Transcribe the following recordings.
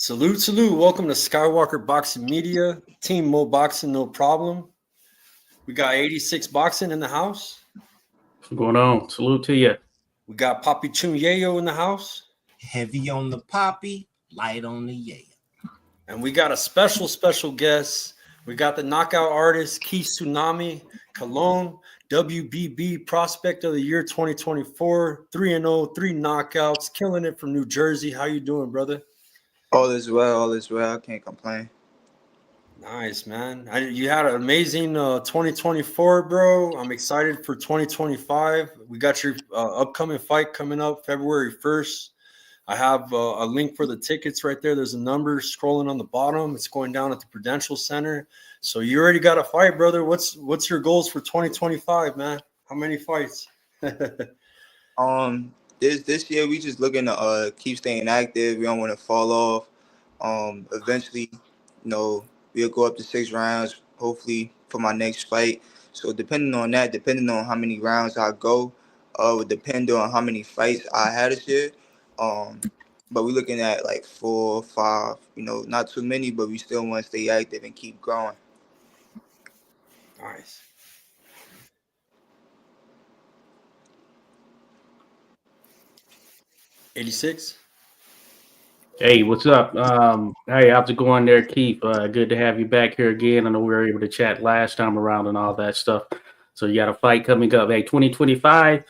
Salute, salute. Welcome to Skywalker Boxing Media. Team Mo Boxing, no problem. We got 86 Boxing in the house. What's going on? Salute to you. We got Papi Chun Yayo in the house. Heavy on the poppy, light on the yayo. And we got a special guest. We got the knockout artist, Keith Tsunami Colon, WBB Prospect of the Year 2024, 3-0, 3 knockouts, killing it from New Jersey. How you doing, brother? All is well. I can't complain. Nice, man. You had an amazing 2024, bro. I'm excited for 2025. We got your upcoming fight coming up February 1st. I have a link for the tickets right there. There's a number scrolling on the bottom. It's going down at the Prudential Center. So you already got a fight, brother. What's your goals for 2025, man? How many fights? This year we just looking to keep staying active. We don't want to fall off. Eventually, we'll go up to 6 rounds, hopefully for my next fight. So depending on how many rounds I go, would depend on how many fights I had this year. But we're looking at like 4 or 5, not too many, but we still want to stay active and keep growing. Nice. '86. Hey, what's up? Hey, how's it going there, Keith? Good to have you back here again. I know we were able to chat last time around and all that stuff. So you got a fight coming up. Hey, 2025,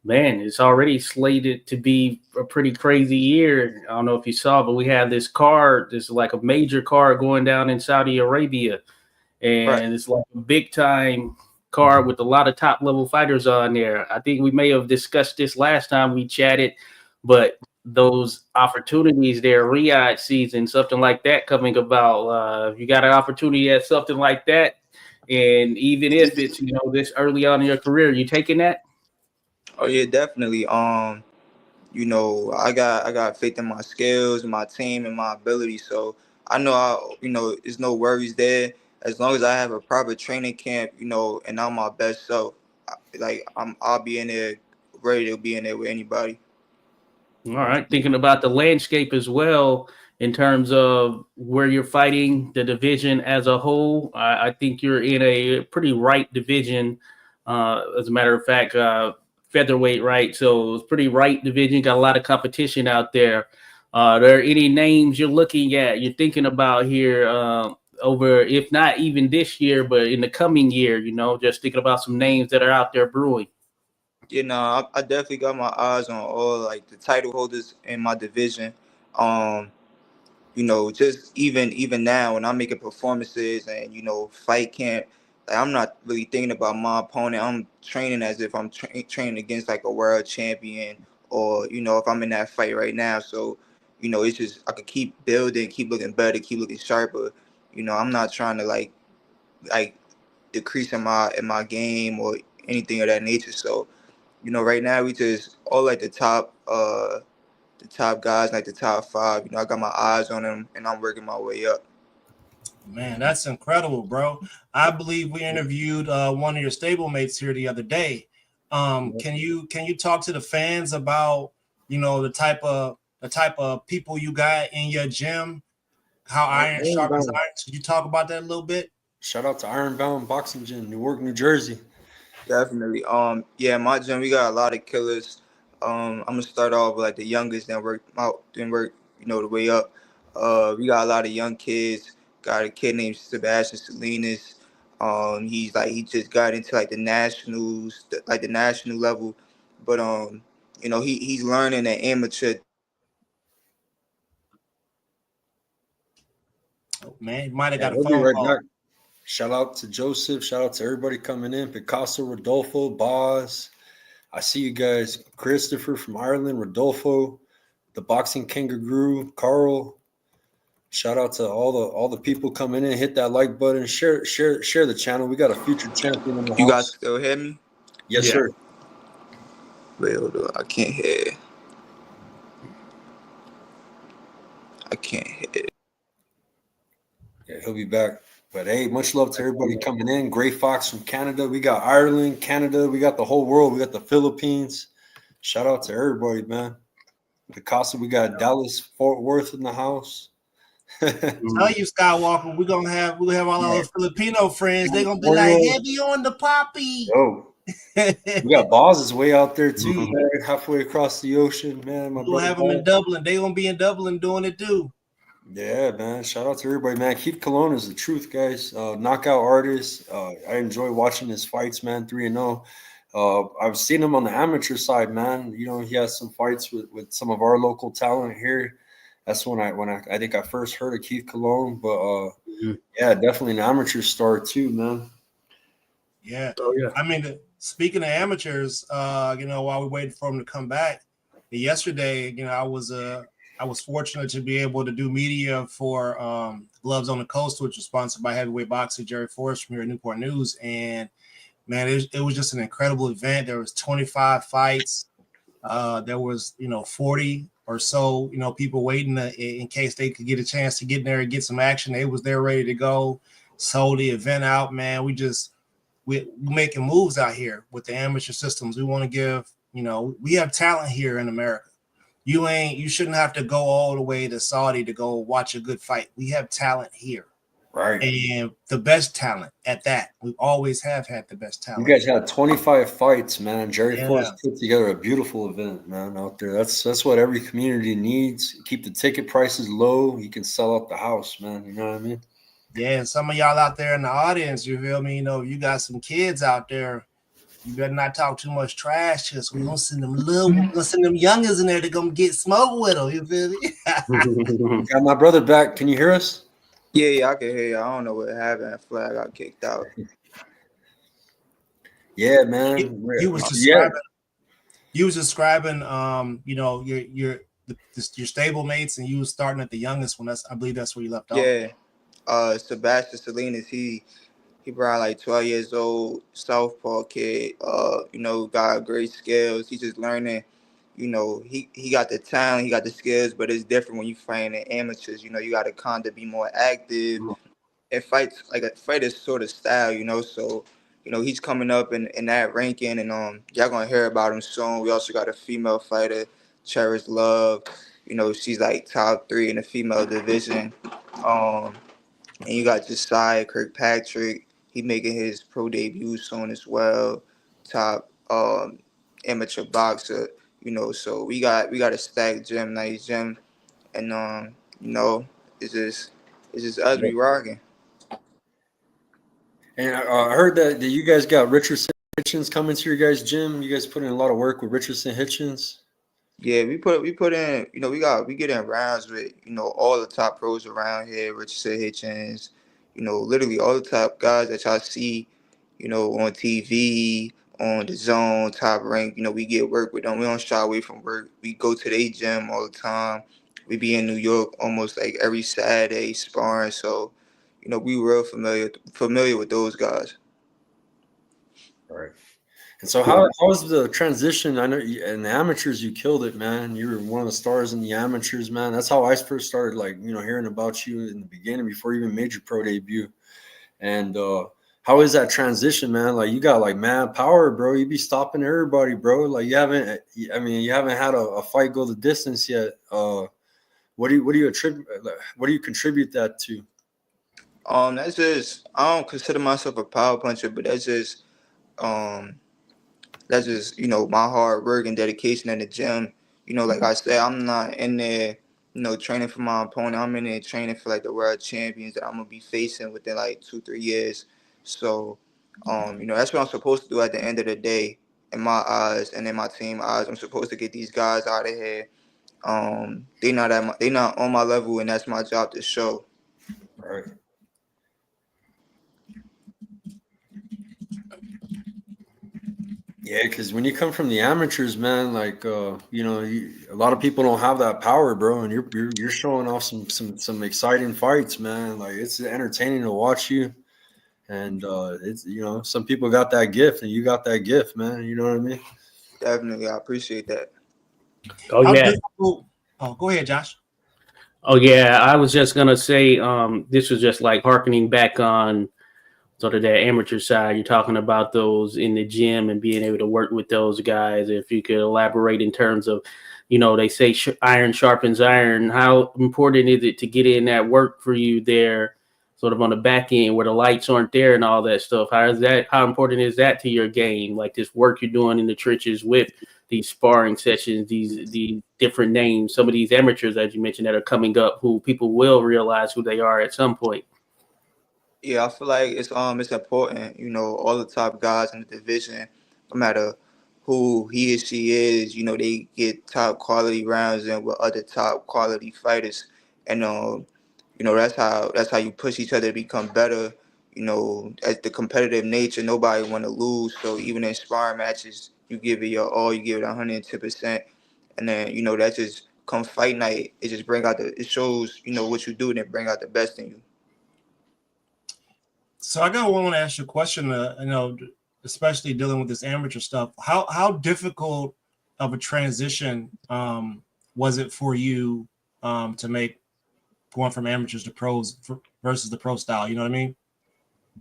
man, it's already slated to be a pretty crazy year. I don't know if you saw, but we have this card, this like a major card going down in Saudi Arabia. And Right. It's like a big time card with a lot of top level fighters on there. I think we may have discussed this last time we chatted, but those opportunities there, Riyadh season, something like that coming about. If you got an opportunity at something like that, and even if it's this early on in your career, you taking that? Oh yeah, definitely. I got faith in my skills, my team, and my ability. So I know there's no worries there as long as I have a proper training camp, and I'm my best self. I'll be in there, ready to be in there with anybody. All right. Thinking about the landscape as well in terms of where you're fighting the division as a whole. I think you're in a pretty right division. As a matter of fact, featherweight, right? So it's pretty right division. Got a lot of competition out there. Are there any names you're looking at, you're thinking about here over, if not even this year, but in the coming year, just thinking about some names that are out there brewing? I definitely got my eyes on all like the title holders in my division. Um, just even now when I'm making performances and fight camp, like I'm not really thinking about my opponent. I'm training as if I'm training against like a world champion, or if I'm in that fight right now. So, it's just I could keep building, keep looking better, keep looking sharper. I'm not trying to like decrease in my game or anything of that nature. So, right now we just all like the top guys, like the top 5. I got my eyes on them, and I'm working my way up. Man, that's incredible, bro. I believe we interviewed one of your stablemates here the other day. Can you talk to the fans about the type of people you got in your gym? How iron sharpens iron? Could you talk about that a little bit? Shout out to Ironbound Boxing Gym, Newark, New Jersey. Definitely. Yeah, my gym, we got a lot of killers. I'm gonna start off with like the youngest, then work, the way up. We got a lot of young kids. Got a kid named Sebastian Salinas. He just got into like the nationals, like the national level, but he's learning an amateur. Oh, man, you might have Yeah, got a we'll be phone right call. back. Shout out to Joseph. Shout out to everybody coming in. Picasso, Rodolfo, Boz. I see you guys. Christopher from Ireland, Rodolfo, the Boxing Kangaroo, Carl. Shout out to all the people coming in. Hit that like button. Share the channel. We got a future champion in the You guys house. still hear me? Yes, Yeah. sir. Wait, hold on. I can't hear. Yeah, he'll be back. But hey, much love to everybody coming in. Gray Fox from Canada. We got Ireland, Canada. We got the whole world. We got the Philippines. Shout out to everybody, man. Picasso, we got Dallas, Fort Worth in the house. Tell you, Skywalker, we're gonna have all our Filipino friends. They're gonna be We're like gonna- heavy on the poppy. Yo, we got Boz's way out there too, man, halfway across the ocean, man. My We'll brother have them in Boz. Dublin. They're gonna be in Dublin doing it too. Yeah, man. Shout out to everybody, man. Keith Colon is the truth, guys. Knockout artist. I enjoy watching his fights, man. 3-0. I've seen him on the amateur side, man. You know, he has some fights with some of our local talent here. That's when I think I first heard of Keith Colon, but yeah, definitely an amateur star too, man. Yeah. Oh yeah. I mean, speaking of amateurs, you know, while we waited for him to come back, yesterday, you know, I was fortunate to be able to do media for Gloves on the Coast, which was sponsored by heavyweight boxer Jerry Forrest from here at Newport News. And man, it was just an incredible event. There was 25 fights. There was, you know, 40 or so, you know, people waiting in case they could get a chance to get in there and get some action. They was there ready to go. Sold the event out, man. We're making moves out here with the amateur systems. We want to give, you know, we have talent here in America. You shouldn't have to go all the way to Saudi to go watch a good fight. We have talent here. Right. And the best talent at that. We always have had the best talent. You guys had 25 fights, man. Jerry Yeah. Forrest put together a beautiful event, man, out there. That's what every community needs. Keep the ticket prices low. You can sell out the house, man. You know what I mean? Yeah, and some of y'all out there in the audience, you feel me? You know, you got some kids out there. You better not talk too much trash to us. We're gonna send them youngers in there to come get smoke with them. You feel me? Got my brother back. Can you hear us? Yeah, I can hear you. I don't know what happened. I feel like I got kicked out. Yeah, man. You was describing, you know, your stablemates, and you was starting at the youngest one. I believe that's where you left off. Yeah. Sebastian Salinas, he probably like 12 years old, southpaw kid. You know, got great skills. He just learning. You know, he got the talent, he got the skills, but it's different when you fighting in amateurs. You know, you got to kind of be more active and fights like a fighter's sort of style. You know, so you know he's coming up in that ranking, and y'all gonna hear about him soon. We also got a female fighter, Cherish Love. You know, she's like top 3 in the female division. And you got Josiah Kirkpatrick. He making his pro debut soon as well. Top amateur boxer. You know, so we got a stacked gym, nice gym, and you know, it's just us be rocking. And I heard that you guys got Richardson Hitchens coming to your guys' gym. You guys put in a lot of work with Richardson Hitchens. Yeah, we put in, you know, we get in rounds with, you know, all the top pros around here, Richardson Hitchens, you know, literally all the top guys that y'all see, you know, on TV, on the zone, top rank, you know, we get work with them. We don't shy away from work. We go to their gym all the time. We be in New York almost like every Saturday sparring. So, you know, we real familiar with those guys. All right. And so how was the transition? I know in the amateurs you killed it, man. You were one of the stars in the amateurs, man. That's how I first started, like, you know, hearing about you in the beginning before you even made your pro debut. And how is that transition, man? Like, you got like mad power, bro. You be stopping everybody, bro. Like, you haven't had a fight go the distance yet. What do you contribute that to? That's just, I don't consider myself a power puncher, but that's just, you know, my hard work and dedication in the gym. You know, like I said, I'm not in there, you know, training for my opponent. I'm in there training for like the world champions that I'm gonna be facing within like 2-3 years. So, you know, that's what I'm supposed to do at the end of the day, in my eyes and in my team eyes. I'm supposed to get these guys out of here. They not on my level, and that's my job to show. All right. Yeah, because when you come from the amateurs, man, like you know, a lot of people don't have that power, bro, and you're showing off some exciting fights, man. Like, it's entertaining to watch you, and it's, you know, some people got that gift, and you got that gift, man. You know what I mean? Definitely, I appreciate that. Oh yeah. Oh, go ahead, Josh. Oh yeah. I was just gonna say, this was just like harkening back on sort of that amateur side. You're talking about those in the gym and being able to work with those guys. If you could elaborate in terms of, they say iron sharpens iron. How important is it to get in that work for you there, sort of on the back end where the lights aren't there and all that stuff? How important is that to your game? Like this work you're doing in the trenches with these sparring sessions, these different names, some of these amateurs, as you mentioned, that are coming up, who people will realize who they are at some point. Yeah, I feel like it's important, all the top guys in the division, no matter who he or she is, they get top quality rounds in with other top quality fighters. And that's how you push each other to become better. As the competitive nature, nobody want to lose. So even in sparring matches, you give it your all, you give it 110%. And then, that just come fight night, it just it shows, what you do and it bring out the best in you. So I want to ask you a question. Especially dealing with this amateur stuff. How difficult of a transition was it for you to make going from amateurs to pros versus the pro style? You know what I mean?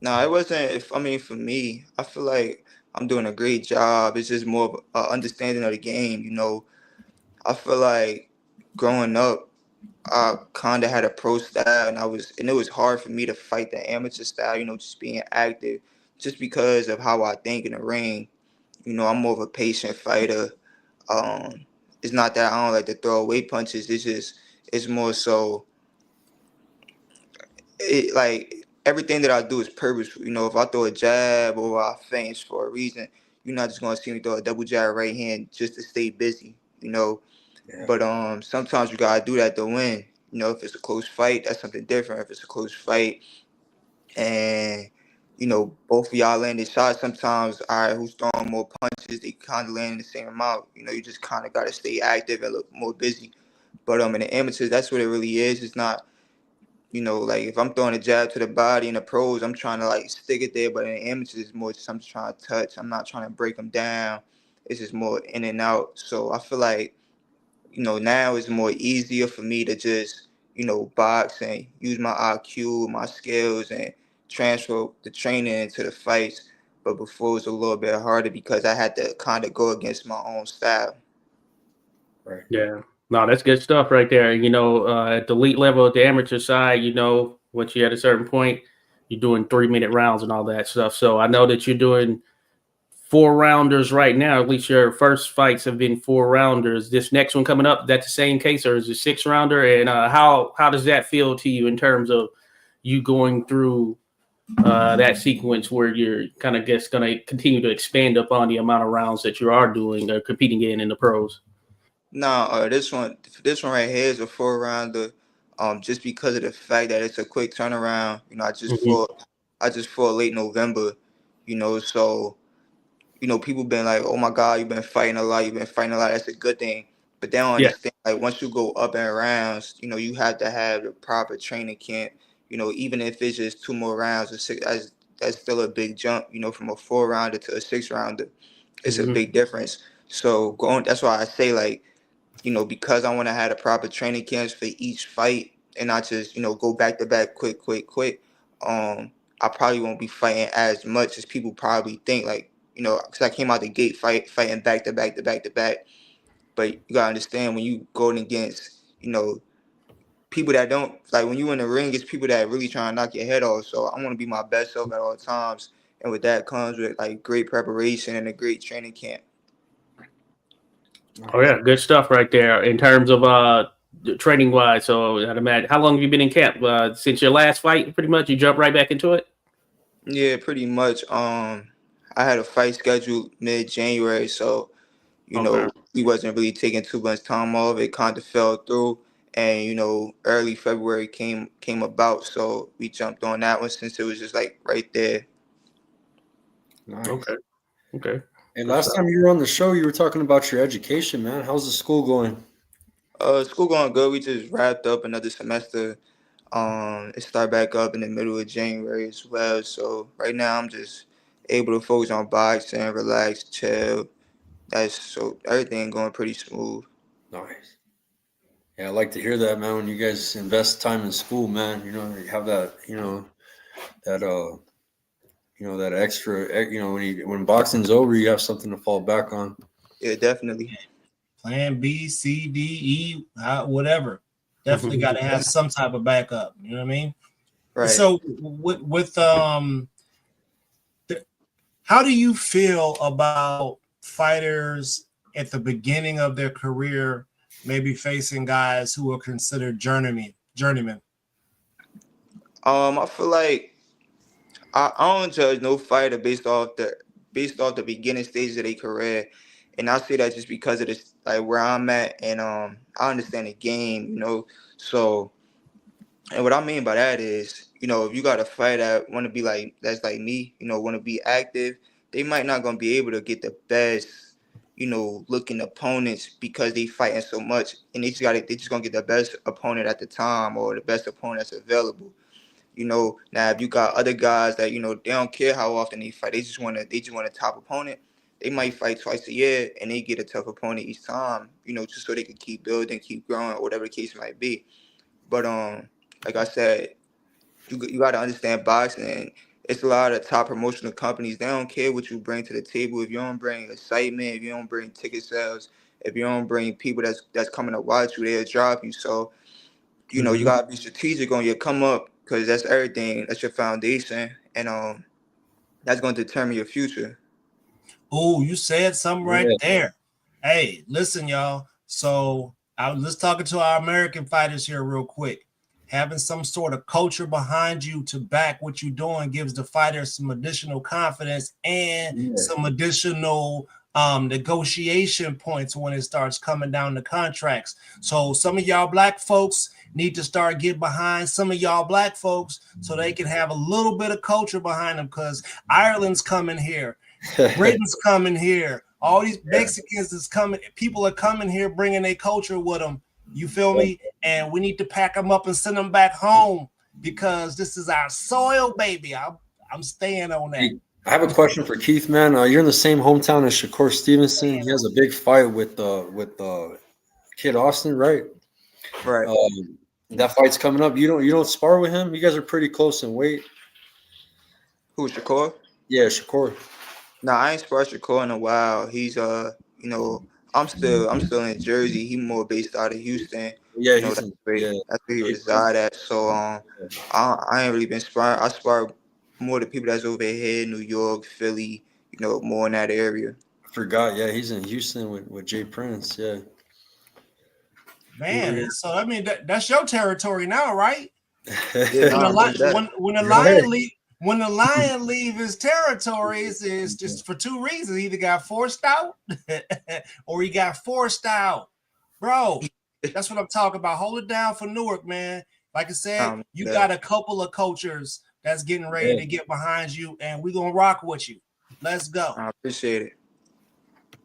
No, it wasn't. For me, I feel like I'm doing a great job. It's just more of a understanding of the game. I feel like growing up, I kind of had a pro style, and it was hard for me to fight the amateur style. Just being active, just because of how I think in the ring. I'm more of a patient fighter. Um, it's not that I don't like to throw away punches. It's more so like everything that I do is purposeful. If I throw a jab or I feint for a reason, you're not just gonna see me throw a double jab right hand just to stay busy. Yeah. But sometimes you gotta do that to win. If it's a close fight, that's something different. If it's a close fight and both of y'all landed shots, sometimes all right, who's throwing more punches, they kind of land the same amount. You just kind of gotta stay active and look more busy. But in the amateurs, that's what it really is. It's not. Like if I'm throwing a jab to the body in the pros, I'm trying to like stick it there. But in the amateurs, it's more just I'm just trying to touch. I'm not trying to break them down. It's just more in and out. So I feel like, now it's more easier for me to just, box and use my IQ, my skills, and transfer the training into the fights. But before it was a little bit harder because I had to kind of go against my own style. Right. Yeah. No, that's good stuff right there. At the elite level, at the amateur side, once you're at a certain point, you're doing 3-minute rounds and all that stuff. So I know that you're doing 4-rounders right now. At least your first fights have been 4-rounders. This next one coming up, is that the same case, or is it 6-rounder? And how does that feel to you in terms of you going through that sequence where you're kind of just going to continue to expand upon the amount of rounds that you are doing or competing in the pros? Nah, this one right here is a 4-rounder. Just because of the fact that it's a quick turnaround. Mm-hmm. I just fought late November. So people been like, oh my God, you've been fighting a lot. You've been fighting a lot. That's a good thing. But they don't Yeah. understand. Like once you go up in rounds, you have to have the proper training camp. Even if it's just 2 more rounds or six, that's still a big jump. From a 4-rounder to a 6-rounder, it's a Mm-hmm. big difference. So that's why I say like, because I want to have the proper training camps for each fight and not just, go back to back, quick, quick, quick. I probably won't be fighting as much as people probably think. Like, because I came out the gate fighting back to back to back to back. But you gotta understand when you going against, people that don't like when you in the ring, it's people that really trying to knock your head off. So I want to be my best self at all times, and with that comes with like great preparation and a great training camp. Oh yeah, good stuff right there in terms of training wise. So I'd imagine, how long have you been in camp? Since your last fight, pretty much you jump right back into it? Yeah, pretty much. I had a fight scheduled mid-January, so Okay. we wasn't really taking too much time off. It kind of fell through, and early February came about, so we jumped on that one since it was just like right there. Nice. Okay. Hey, Good last stuff. time you were on the show, you were talking about your education, man. How's the school going? School going good. We just wrapped up another semester. It started back up in the middle of January as well. So right now I'm just able to focus on boxing, relax, chill. So everything going pretty smooth. Nice. Yeah, I like to hear that, man. When you guys invest time in school, man, you have that, that that extra, when boxing's over, you have something to fall back on. Yeah, definitely. Plan B, C, D, E, whatever. Definitely got to have some type of backup. You know what I mean? Right. So with how do you feel about fighters at the beginning of their career, maybe facing guys who are considered journeymen? I feel like I don't judge no fighter based off the beginning stages of their career, and I say that just because of this, like where I'm at, and I understand the game, So, and what I mean by that is, if you got a fighter that want to be that's like me, want to be active, they might not gonna be able to get the best, looking opponents because they fighting so much, and they just gonna get the best opponent at the time or the best opponent that's available. Now if you got other guys that they don't care how often they fight, they just want a top opponent. They might fight twice a year and they get a tough opponent each time, just so they can keep building, keep growing, or whatever the case might be. But like I said, you got to understand boxing. It's a lot of top promotional companies. They don't care what you bring to the table. If you don't bring excitement, if you don't bring ticket sales, if you don't bring people that's coming to watch you, they'll drop you. So you gotta be strategic on your come up because that's everything. That's your foundation, and that's going to determine your future. Oh, you said something right there. Hey, listen, y'all. So let's talk to our American fighters here real quick. Having some sort of culture behind you to back what you're doing gives the fighters some additional confidence and some additional negotiation points when it starts coming down to contracts. So some of y'all black folks need to start getting behind some of y'all black folks so they can have a little bit of culture behind them, because Ireland's coming here, Britain's coming here, all these Mexicans is coming, people are coming here bringing their culture with them. You feel me? And we need to pack them up and send them back home because this is our soil, baby. I'm staying on that. I have a question for Keith, man. You're in the same hometown as Shakur Stevenson. He has a big fight with Kid Austin, right? Right. That fight's coming up. You don't spar with him. You guys are pretty close in weight. Who, Shakur? Yeah, Shakur. Nah, I ain't sparred Shakur in a while. He's I'm still in Jersey. He more based out of Houston. Yeah, That's where he reside at. So I ain't really been sparring. I spar more the people that's over here, New York, Philly. More in that area. I forgot. Yeah, he's in Houston with Jay Prince. Yeah. Man, so I mean that's your territory now, right? Yeah, when the lion leave his territories is just for two reasons. He either got forced out or he got forced out. Bro, that's what I'm talking about. Hold it down for Newark, man. Like I said, you got a couple of cultures that's getting ready to get behind you, and we're gonna rock with you. Let's go. I appreciate it.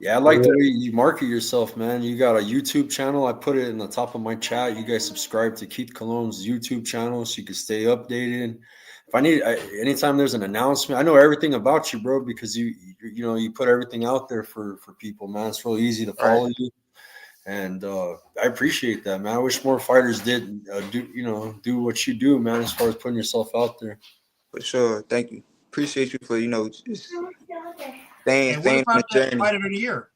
Yeah, I like the way you market yourself, man. You got a YouTube channel. I put it in the top of my chat. You guys subscribe to Keith Colon's YouTube channel so you can stay updated. If anytime there's an announcement, I know everything about you, bro, because you put everything out there for people, man. It's real easy to follow you, and I appreciate that, man. I wish more fighters did do what you do, man, as far as putting yourself out there. For sure, thank you. Appreciate you for just staying on the journey. Fighter of the year.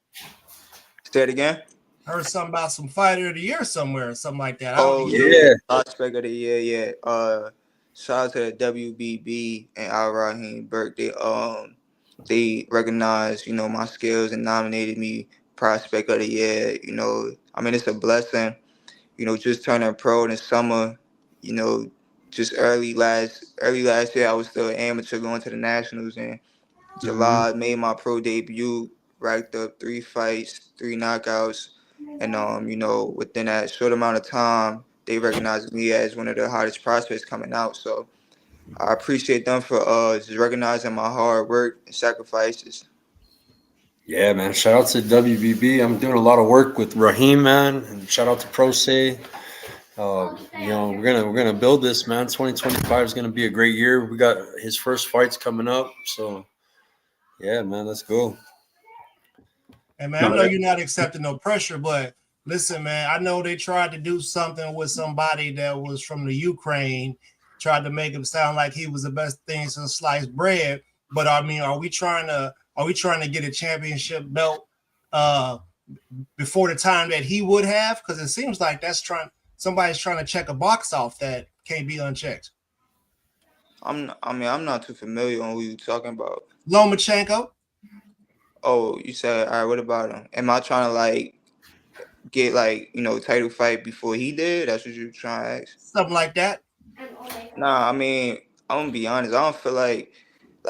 Say it again. I heard something about some fighter of the year somewhere, something like that. Prospect of the year, yeah. Shout out to the WBB and Al Rahim Burke. They recognized, my skills and nominated me Prospect of the Year. It's a blessing. Just turning pro in the summer. Just early last year, I was still an amateur going to the nationals, and July made my pro debut. Racked up 3 fights, 3 knockouts, and within that short amount of time, they recognized me as one of the hottest prospects coming out. So I appreciate them for just recognizing my hard work and sacrifices. Yeah, man. Shout out to WBB. I'm doing a lot of work with Raheem, man, and shout out to Pro Say. We're gonna build this, man. 2025 is gonna be a great year. We got his first fights coming up, so yeah, man. Let's go. And man, I know you're not accepting no pressure, but listen, man, I know they tried to do something with somebody that was from the Ukraine, tried to make him sound like he was the best thing since sliced bread. But I mean, are we trying to get a championship belt before the time that he would have? Because it seems like somebody's trying to check a box off that can't be unchecked. I'm not too familiar on who you're talking about. Lomachenko. Oh, you said, all right, what about him? Am I trying to like get like, title fight before he did? That's what you're trying to ask? Something like that. Nah, I mean, I'm gonna be honest. I don't feel like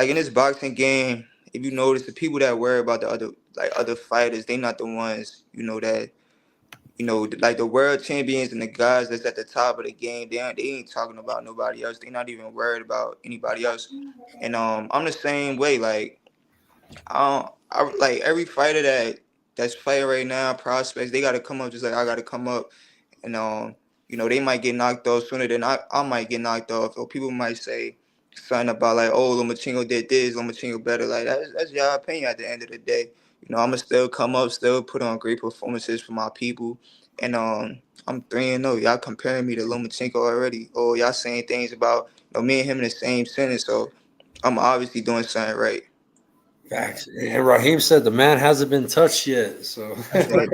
in this boxing game, if you notice, the people that worry about the other fighters, they not the ones, that like the world champions and the guys that's at the top of the game. They ain't talking about nobody else. They not even worried about anybody else. And I'm the same way. Like I like every fighter that's fighting right now, prospects, they got to come up just like I got to come up. And they might get knocked off sooner than I might get knocked off. Or people might say something about like, oh, Lomachenko did this, Lomachenko better. Like that's your opinion at the end of the day. I'm gonna still come up, still put on great performances for my people. And I'm 3-0. Y'all comparing me to Lomachenko already. Oh, y'all saying things about me and him in the same sentence. So I'm obviously doing something right. Facts. And Raheem said the man hasn't been touched yet. So That's right.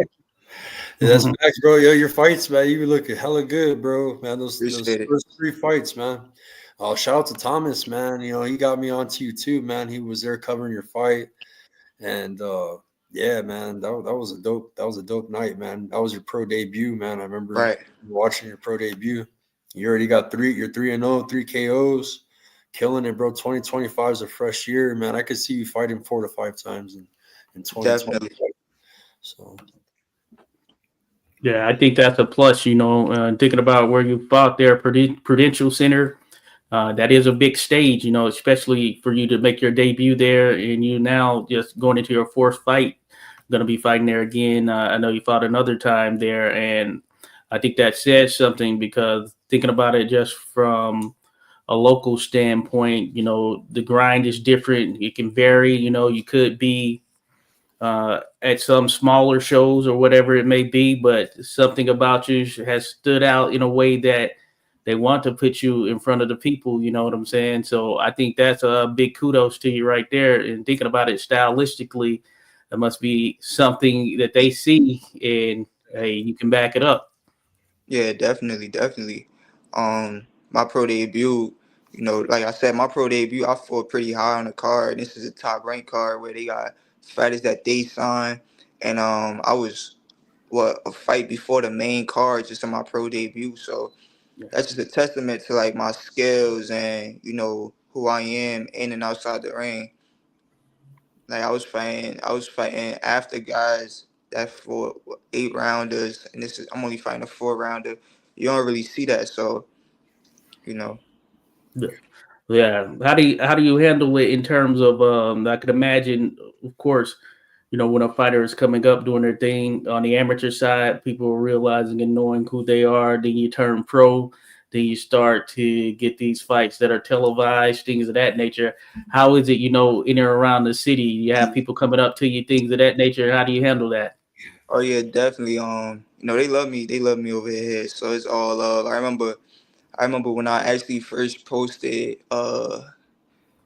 that's facts, bro. Yo, your fights, man. You look hella good, bro. Man, those Appreciate it. first 3 fights, man. Shout out to Thomas, man. He got me onto you too, man. He was there covering your fight. And yeah, man, that was a dope night, man. That was your pro debut, man. I remember Right. watching your pro debut. You already got you're 3-0, 3 KOs. Killing it, bro. 2025 is a fresh year, man. I could see you fighting 4 to 5 times in 2025. Definitely. So Yeah, I think that's a plus. Thinking about where you fought there, Prudential Center, that is a big stage. Especially for you to make your debut there, and you now just going into your 4th fight, going to be fighting there again. I know you fought another time there, and I think that says something because thinking about it just from a local standpoint, the grind is different. It can vary. You could be at some smaller shows or whatever it may be, but something about you has stood out in a way that they want to put you in front of the people. You know what I'm saying? So I think that's a big kudos to you right there. And thinking about it stylistically, that must be something that they see and hey, you can back it up. Yeah, definitely. My pro debut, like I said, my pro debut, I fought pretty high on the card. This is a top ranked card where they got fighters that they signed, and I was a fight before the main card just in my pro debut. So that's just a testament to like my skills and who I am in and outside the ring. Like I was fighting after guys that fought 8 rounders, and I'm only fighting a 4 rounder. You don't really see that, so Yeah. How do you handle it in terms of I could imagine, of course, when a fighter is coming up doing their thing on the amateur side, people are realizing and knowing who they are. Then you turn pro, then you start to get these fights that are televised, things of that nature. How is it, in and around the city? You have people coming up to you, things of that nature. How do you handle that? oh yeah, definitely. They love me. They love me over here, so it's all love. I remember when I actually first posted.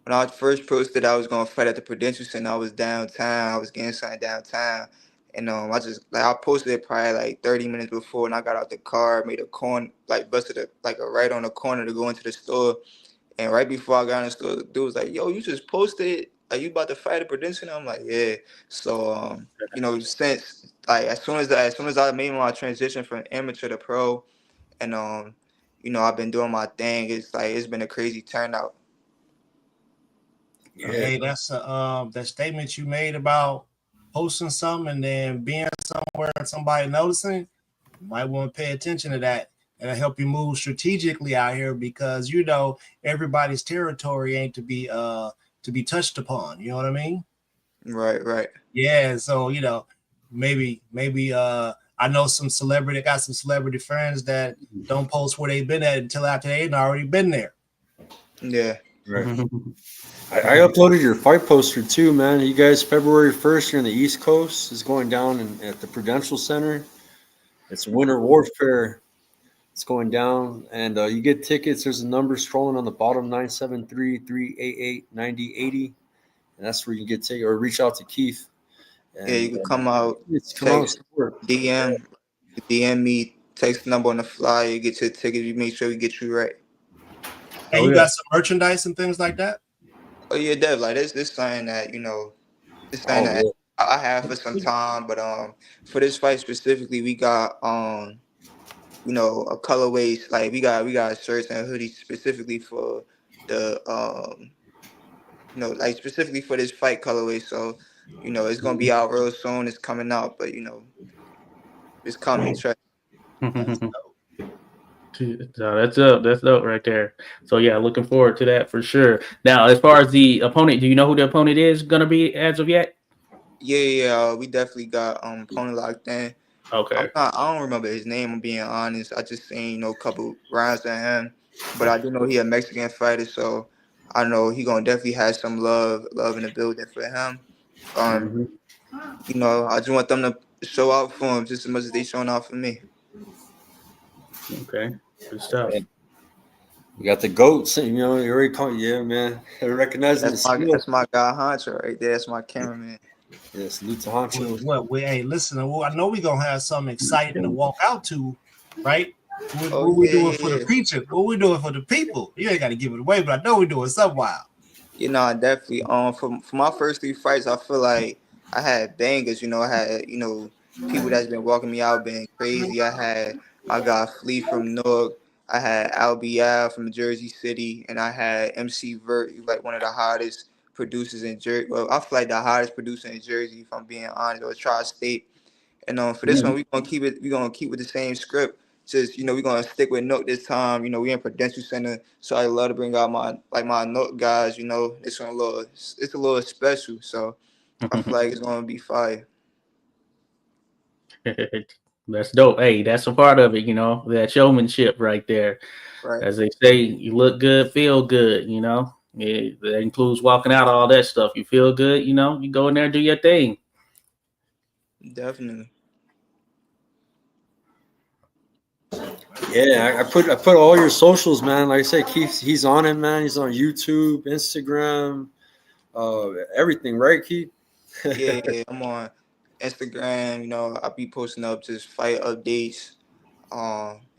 When I first posted, I was gonna fight at the Prudential Center. I was downtown. I was getting something downtown, and I posted it probably like 30 minutes before, and I got out the car, made a corner, like busted a right on the corner to go into the store. And right before I got in the store, the dude was like, "Yo, you just posted. Are you about to fight at Prudential?" I'm like, "Yeah." So since like as soon as I made my transition from amateur to pro, and I've been doing my thing. It's been a crazy turnout. yeah, Hey, that's that statement you made about posting something and then being somewhere and somebody noticing. You might want to pay attention to that and it'll help you move strategically out here because everybody's territory ain't to be touched upon. You know what I mean? Right. Yeah. So maybe I know got some celebrity friends that don't post where they've been at until after they've already been there. Yeah. right. I uploaded your fight poster too, man. You guys, February 1st, you're in the East Coast. It's going down at the Prudential Center. It's Winter Warfare. It's going down, and you get tickets. There's a number scrolling on the bottom, 973-388-9080. and that's where you can get tickets or reach out to Keith. And, Yeah, you can come out, come out and text, support. DM me, text the number on the flyer, you get your ticket, you make sure we get you right. And you got some merchandise and things like that? Oh yeah, Dev, like this something that, it's something Oh, that yeah. I have for some time, but for this fight specifically, we got a colorways, like we got shirts and hoodies specifically for the like specifically for this fight colorway. So, it's gonna be out real soon. It's coming out, but it's coming. Trust. So that's dope right there. So yeah, looking forward to that for sure. Now, as far as the opponent, do you know who the opponent is gonna be as of yet? Yeah, we definitely got opponent locked in. Okay. I don't remember his name. I'm being honest. I just seen a couple rounds of him, but I do know he a Mexican fighter, so I know he gonna definitely have some love in the building for him. Mhm. I just want them to show out for him just as much as they showing out for me. Okay. Good stuff. We got the goats, you already call, yeah, man. Recognizing the skill. That's my guy Honcho right there. That's my cameraman. Yes, salute to Honcho. Hey, listen, I know we're gonna have something exciting to walk out to, right? What we doing for the feature? What we doing for the people? You ain't got to give it away, but I know we're doing something wild. I definitely for my first 3 fights, I feel like I had bangers. I had people that's been walking me out being crazy. I had my guy Flea from Newark. I had Al from Jersey City, and I had MC Vert, like one of the hottest producers in Jersey. Well, I feel like the hottest producer in Jersey, if I'm being honest, or Tri-State. And for this one, we're gonna keep with the same script. Just we're gonna stick with Nook this time. We in Prudential Center, so I love to bring out my Nook guys. It's a little special. So I feel like it's gonna be fire. That's dope. Hey, that's a part of it, that showmanship right there. Right. As they say, you look good, feel good, that includes walking out, all that stuff. You feel good, you go in there and do your thing. Definitely. Yeah, I put all your socials, man. Like I said, Keith, he's on it, man. He's on YouTube, Instagram, everything, right, Keith? Yeah, I'm on Instagram. I be posting up just fight updates.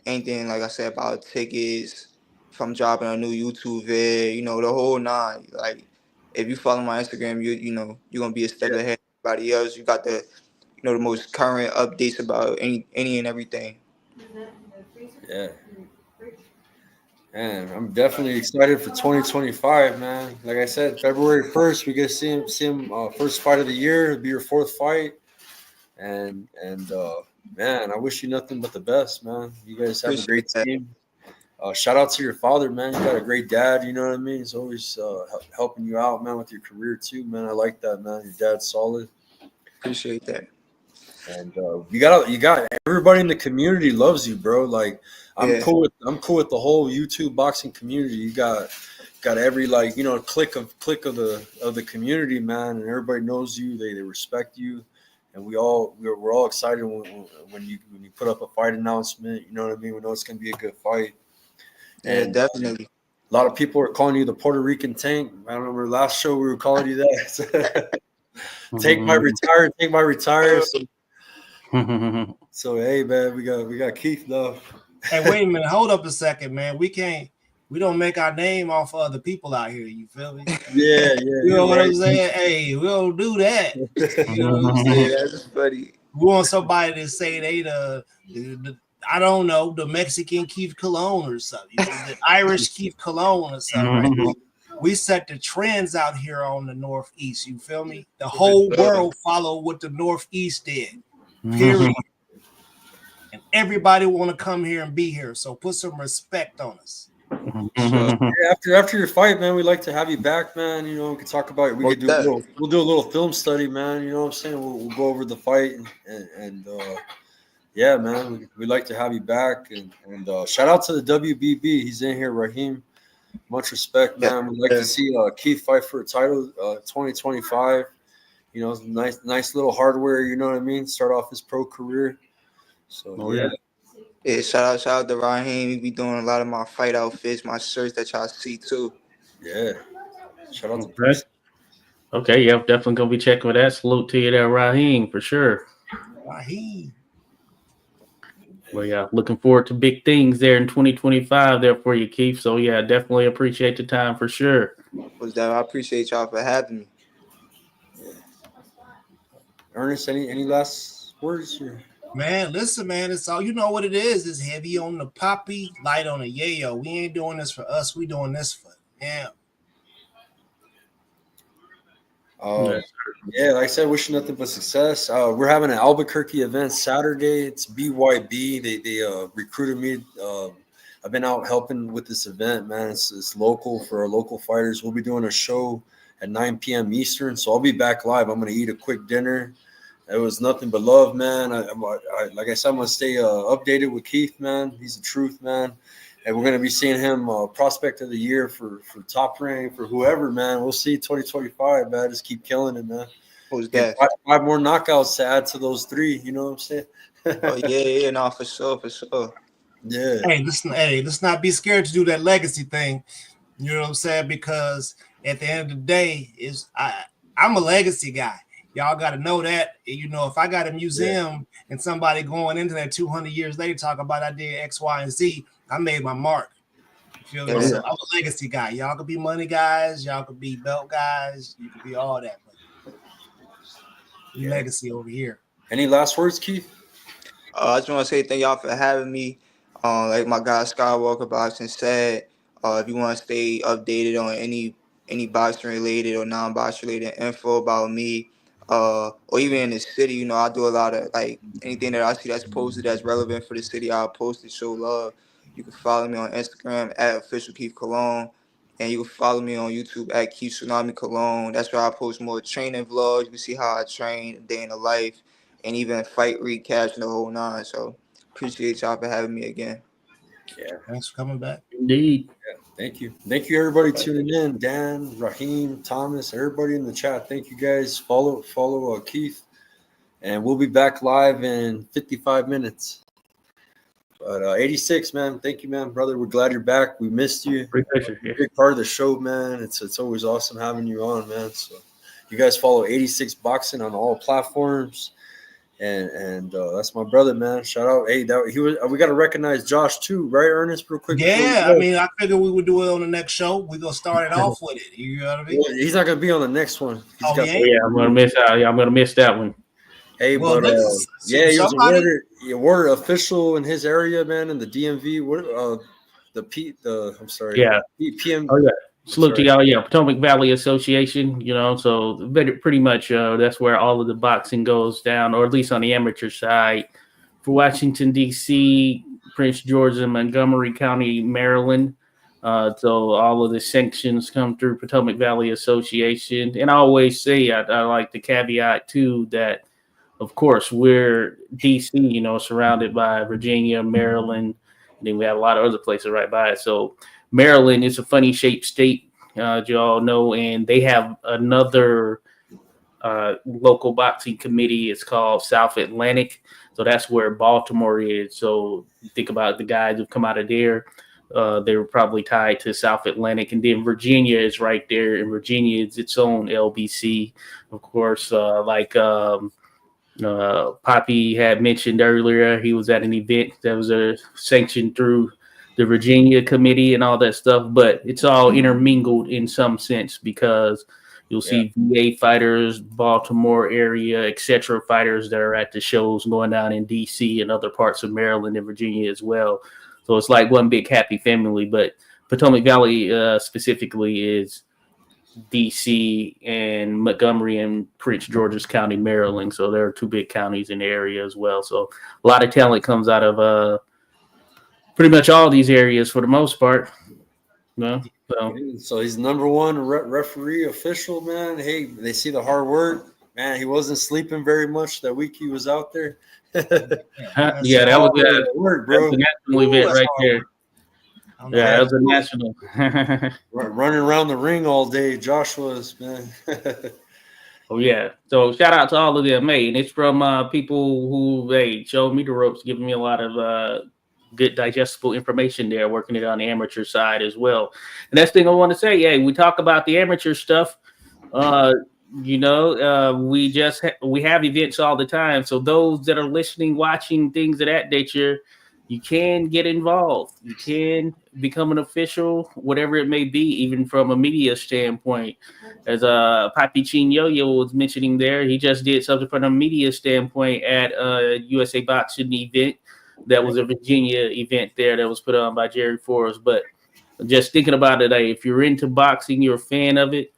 Anything like I said about tickets, if I'm dropping a new YouTube vid, the whole nine. Like if you follow my Instagram, you're gonna be a step ahead of everybody else. You got the the most current updates about any and everything. Yeah. Man, I'm definitely excited for 2025, man. Like I said, February 1st, we get to see him first fight of the year. It'll be your 4th fight. And man, I wish you nothing but the best, man. You guys have a great team. Shout out to your father, man. You got a great dad, you know what I mean? He's always helping you out, man, with your career too, man. I like that, man. Your dad's solid. Appreciate that. And you got everybody in the community loves you, bro. Like I'm cool with the whole YouTube boxing community. You got every clique of the community, man, and everybody knows you. They respect you, and we're all excited when you put up a fight announcement. You know what I mean? We know it's gonna be a good fight. And definitely. A lot of people are calling you the Puerto Rican Tank. I remember last show we were calling you that. Take my retire. So hey, man, we got Keith though. Hey, wait a minute, hold up a second, man. We don't make our name off other people out here. You feel me? Yeah. You know what I'm saying? Hey, we don't do that. You know what I'm saying? That's funny. We want somebody to say they the I don't know, the Mexican Keith Colon or something, the Irish Keith Colon or something. Right? We set the trends out here on the Northeast. You feel me? The whole world followed what the Northeast did. Period. And everybody want to come here and be here. So put some respect on us. After your fight, man, we'd like to have you back, man. We can talk about it. We'll do a little film study, man. You know what I'm saying? We'll go over the fight and yeah, man, we'd like to have you back. And shout out to the WBB. He's in here, Raheem. Much respect, man. We'd like to see Keith fight for a title 2025. Nice little hardware, you know what I mean? Start off his pro career. So, yeah. Yeah, shout out to Raheem. He be doing a lot of my fight outfits, my shirts that y'all see too. Yeah. Shout out to Chris. Okay, yeah, definitely gonna be checking with that. Salute to you there, Raheem, for sure. Raheem. Well, yeah, looking forward to big things there in 2025 there for you, Keith. So yeah, definitely appreciate the time for sure. Was that I appreciate y'all for having me. Ernest, any last words? Or? Man, listen, man, it's all you know what it is. It's heavy on the poppy, light on the yayo. We ain't doing this for us. We doing this for them. Um, yeah, like I said, wishing nothing but success. We're having an Albuquerque event Saturday. It's BYB. They recruited me. I've been out helping with this event, man. It's local for our local fighters. We'll be doing a show at 9 p.m. Eastern, so I'll be back live. I'm gonna eat a quick dinner. It was nothing but love, man. Like I said, I'm gonna stay updated with Keith, man. He's the truth, man. And we're gonna be seeing him prospect of the year for top rank for whoever, man. We'll see 2025, man. Just keep killing it, man. Who's Get that? five more knockouts to add to those 3. You know what I'm saying? Oh yeah, no, for sure, for sure. Yeah. Let's not be scared to do that legacy thing. You know what I'm saying? Because at the end of the day, I'm a legacy guy. Y'all got to know that. You know, if I got a museum and somebody going into that 200 years later talk about I did X, Y, and Z, I made my mark. You feel me? So I'm a legacy guy. Y'all could be money guys. Y'all could be belt guys. You could be all that. But legacy over here. Any last words, Keith? I just want to say thank y'all for having me. Like my guy Skywalker Boxing said, if you want to stay updated on any boxing related or non-boxing related info about me, or even in the city, you know, I do a lot of like anything that I see that's posted that's relevant for the city, I'll post it, show love. You can follow me on Instagram at official Keith Colon, and you can follow me on YouTube at Keith Tsunami Colon. That's where I post more training vlogs. You can see how I train, a day in the life, and even fight recaps and the whole 9. So appreciate y'all for having me again. Yeah. Thanks for coming back. Indeed. Yeah. Thank you. Thank you, everybody tuning in. Dan, Raheem, Thomas, everybody in the chat. Thank you, guys. Follow Keith. And we'll be back live in 55 minutes. But 86, man. Thank you, man, brother. We're glad you're back. We missed you. Big part of the show, man. It's always awesome having you on, man. So you guys follow 86Boxing on all platforms. And that's my brother, man. Shout out. Hey, we got to recognize Josh too, right, Ernest? Real quick. Yeah, I mean, I figured we would do it on the next show. We're gonna start it off with it. You know what I mean? Well, he's not gonna be on the next one. I'm gonna miss out. Yeah, I'm gonna miss that one. Hey, well, but he was awarded official in his area, man, in the DMV. I'm sorry. Yeah. PM. Oh yeah. Salute to y'all, yeah, Potomac Valley Association, you know, so pretty much that's where all of the boxing goes down, or at least on the amateur side. For Washington, D.C., Prince George and Montgomery County, Maryland. So all of the sanctions come through Potomac Valley Association. And I always say, I like the caveat, too, that, of course, we're D.C., you know, surrounded by Virginia, Maryland, and then we have a lot of other places right by it. So Maryland is a funny shaped state, as you all know, and they have another local boxing committee. It's called South Atlantic. So that's where Baltimore is. So you think about the guys who come out of there. They were probably tied to South Atlantic. And then Virginia is right there. And Virginia is its own LBC. Of course, Poppy had mentioned earlier, he was at an event that was sanctioned through the Virginia committee and all that stuff, but it's all intermingled in some sense because you'll see VA fighters, Baltimore area, etc. fighters that are at the shows going down in DC and other parts of Maryland and Virginia as well. So it's like one big happy family, but Potomac Valley specifically is DC and Montgomery and Prince George's County, Maryland. So there are 2 big counties in the area as well. So a lot of talent comes out of pretty much all these areas for the most part. No, so he's number 1 referee official, man. Hey, they see the hard work, man. He wasn't sleeping very much that week he was out there. That was work, bro. That's a national event right there. Yeah, that was a national. Running around the ring all day, Josh was, man. Oh yeah. So shout out to all of them, and it's from people who showed me the ropes, giving me a lot of good digestible information there, working it on the amateur side as well. And that's the thing I want to say. We talk about the amateur stuff. You know, we have events all the time. So those that are listening, watching things of that nature, you can get involved. You can become an official, whatever it may be, even from a media standpoint. As Papi Chin Yo-Yo was mentioning there, he just did something from a media standpoint at a USA Boxing event. That was a Virginia event there that was put on by Jerry Forrest. But just thinking about it, if you're into boxing, you're a fan of it,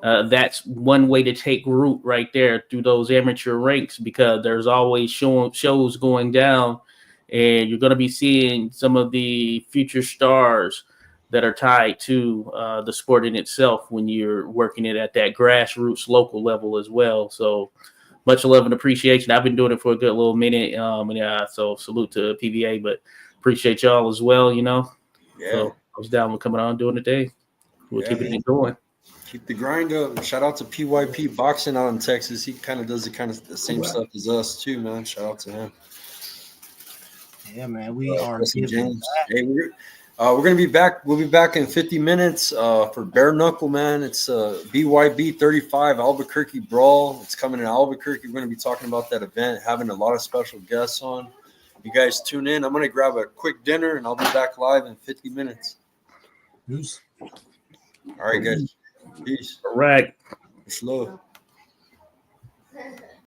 that's one way to take root right there through those amateur ranks, because there's always shows going down, and you're going to be seeing some of the future stars that are tied to the sport in itself when you're working it at that grassroots local level as well. So much love and appreciation. I've been doing it for a good little minute. So salute to PVA, but appreciate y'all as well, you know. Yeah. So I was down with coming on doing the day. We'll keep it going. Keep the grind up. Shout out to PYP Boxing out in Texas. He kind of does the same stuff as us too, man. Shout out to him. Yeah, man. We are James. Hey, we're gonna be back. We'll be back in 50 minutes for Bare Knuckle, man. It's BYB 35 Albuquerque Brawl. It's coming in Albuquerque. We're gonna be talking about that event, having a lot of special guests on. You guys tune in. I'm gonna grab a quick dinner and I'll be back live in 50 minutes. Peace. All right, guys. Peace. Correct. It's love.